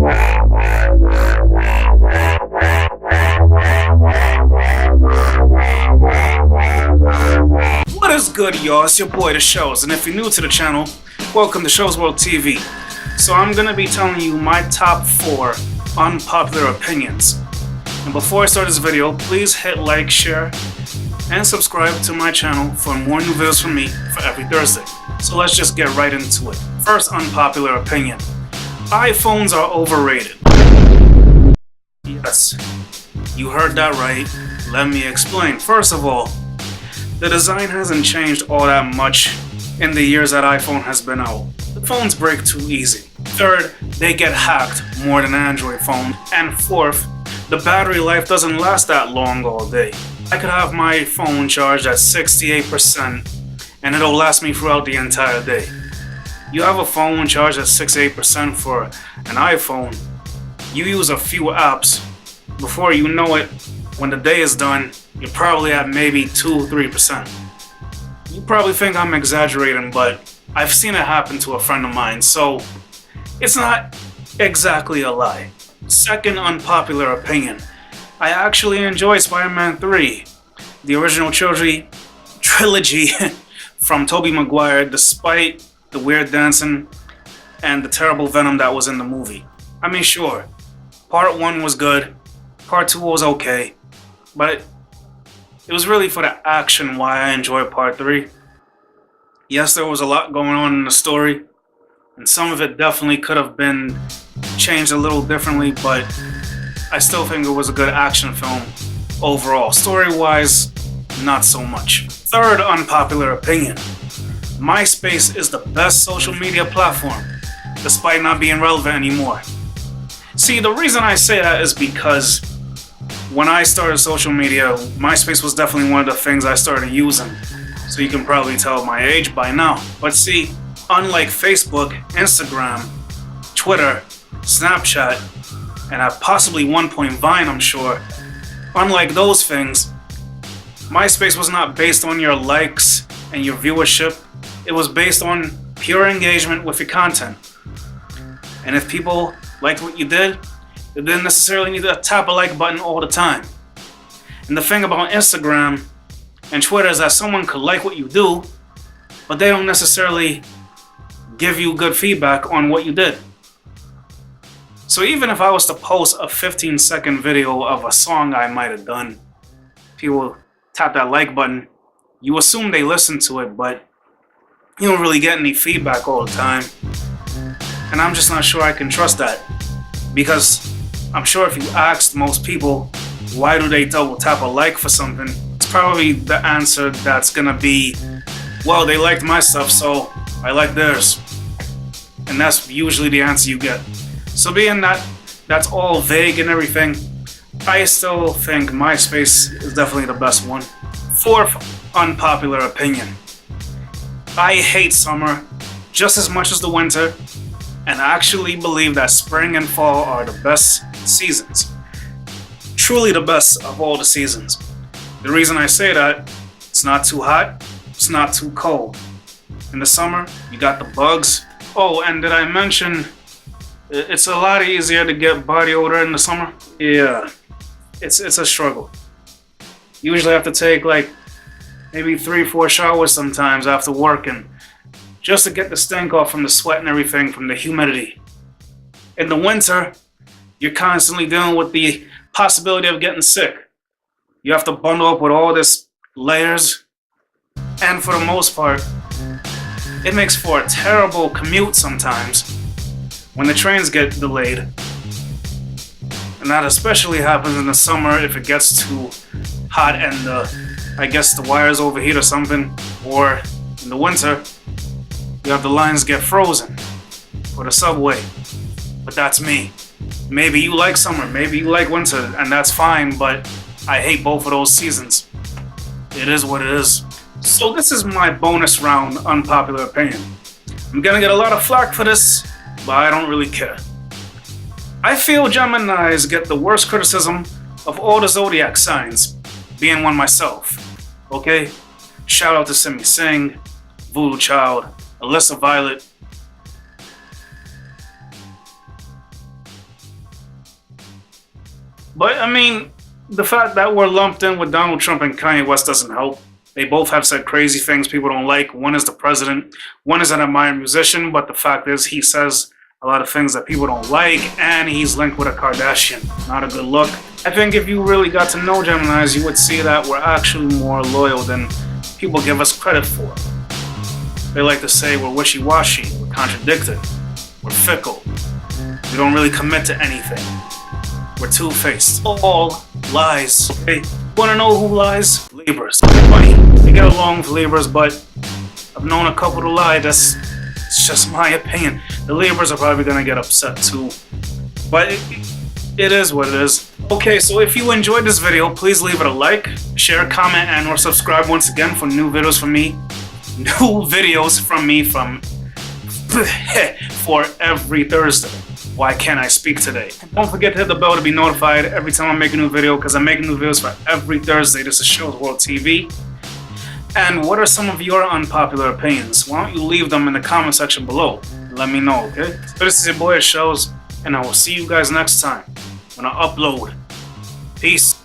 What is good, y'all? It's your boy, The Shows, and if you're new to the channel, welcome to Shows World TV. So I'm gonna be telling you my top 4 unpopular opinions. And before I start this video, please hit like, share, and subscribe to my channel for more new videos from me for every Thursday. So let's just get right into it. First unpopular opinion: iPhones are overrated. Yes, you heard that right. Let me explain. First of all, the design hasn't changed all that much in the years that iPhone has been out. The phones break too easy. Third, they get hacked more than Android phone. And fourth, the battery life doesn't last that long all day. I could have my phone charged at 68% and it'll last me throughout the entire day. You have a phone charged at 68% for an iPhone, you use a few apps, before you know it, when the day is done, you're probably at maybe 2-3%. You probably think I'm exaggerating, but I've seen it happen to a friend of mine, so it's not exactly a lie. Second unpopular opinion: I actually enjoyed Spider-Man 3, the original trilogy from Tobey Maguire, despite the weird dancing and the terrible Venom that was in the movie. I mean, sure, part 1 was good, part 2 was okay, but it was really for the action why I enjoyed part 3. Yes, there was a lot going on in the story, and some of it definitely could have been changed a little differently, but I still think it was a good action film overall. Story-wise, not so much. Third unpopular opinion: MySpace is the best social media platform, despite not being relevant anymore. See, the reason I say that is because when I started social media, MySpace was definitely one of the things I started using. So you can probably tell my age by now. But see, unlike Facebook, Instagram, Twitter, Snapchat, and at possibly one point Vine, I'm sure, unlike those things, MySpace was not based on your likes and your viewership. It was based on pure engagement with your content. And if people liked what you did, you didn't necessarily need to tap a like button all the time. And the thing about Instagram and Twitter is that someone could like what you do, but they don't necessarily give you good feedback on what you did. So even if I was to post a 15-second video of a song I might have done, people tap that like button, you assume they listen to it, but you don't really get any feedback all the time. And I'm just not sure I can trust that, because I'm sure if you asked most people why do they double tap a like for something, it's probably the answer that's gonna be, well, they liked my stuff, so I like theirs. And that's usually the answer you get. So being that that's all vague and everything, I still think MySpace is definitely the best one. Fourth unpopular opinion: I hate summer just as much as the winter, and I actually believe that spring and fall are the best seasons. Truly the best of all the seasons. The reason I say that, it's not too hot, it's not too cold. In the summer, you got the bugs. Oh, and did I mention it's a lot easier to get body odor in the summer? Yeah, it's a struggle. You usually have to take like maybe 3-4 showers sometimes after working, just to get the stink off from the sweat and everything from the humidity. In the winter, you're constantly dealing with the possibility of getting sick. You have to bundle up with all this layers, and for the most part, it makes for a terrible commute sometimes when the trains get delayed. And that especially happens in the summer if it gets too hot and I guess the wires overheat or something, or in the winter, you have the lines get frozen for the subway. But that's me. Maybe you like summer, maybe you like winter, and that's fine, but I hate both of those seasons. It is what it is. So this is my bonus round unpopular opinion. I'm gonna get a lot of flack for this, but I don't really care. I feel Geminis get the worst criticism of all the zodiac signs, being one myself. Okay? Shout out to Simi Singh, Voodoo Child, Alyssa Violet, But I mean, the fact that we're lumped in with Donald Trump and Kanye West doesn't help. They both have said crazy things people don't like. One is the president, one is an admired musician, but the fact is he says a lot of things that people don't like, and he's linked with a Kardashian. Not a good look. I think if you really got to know Geminis, you would see that we're actually more loyal than people give us credit for. They like to say we're wishy-washy, we're contradicted, we're fickle, we don't really commit to anything. We're two-faced. All lies. Okay? Wanna know who lies? Libras. Funny. They get along with Libras, but I've known a couple to lie. It's just my opinion. The Libras are probably gonna get upset too. But it is what it is. Okay, so if you enjoyed this video, please leave it a like, share, comment, and or subscribe once again for new videos from me. New videos from me for every Thursday. Why can't I speak today? And don't forget to hit the bell to be notified every time I make a new video, because I'm making new videos for every Thursday. This is Shows World TV. And what are some of your unpopular opinions? Why don't you leave them in the comment section below? Let me know, okay? So this is your boy Shows, and I will see you guys next time when I upload. Peace.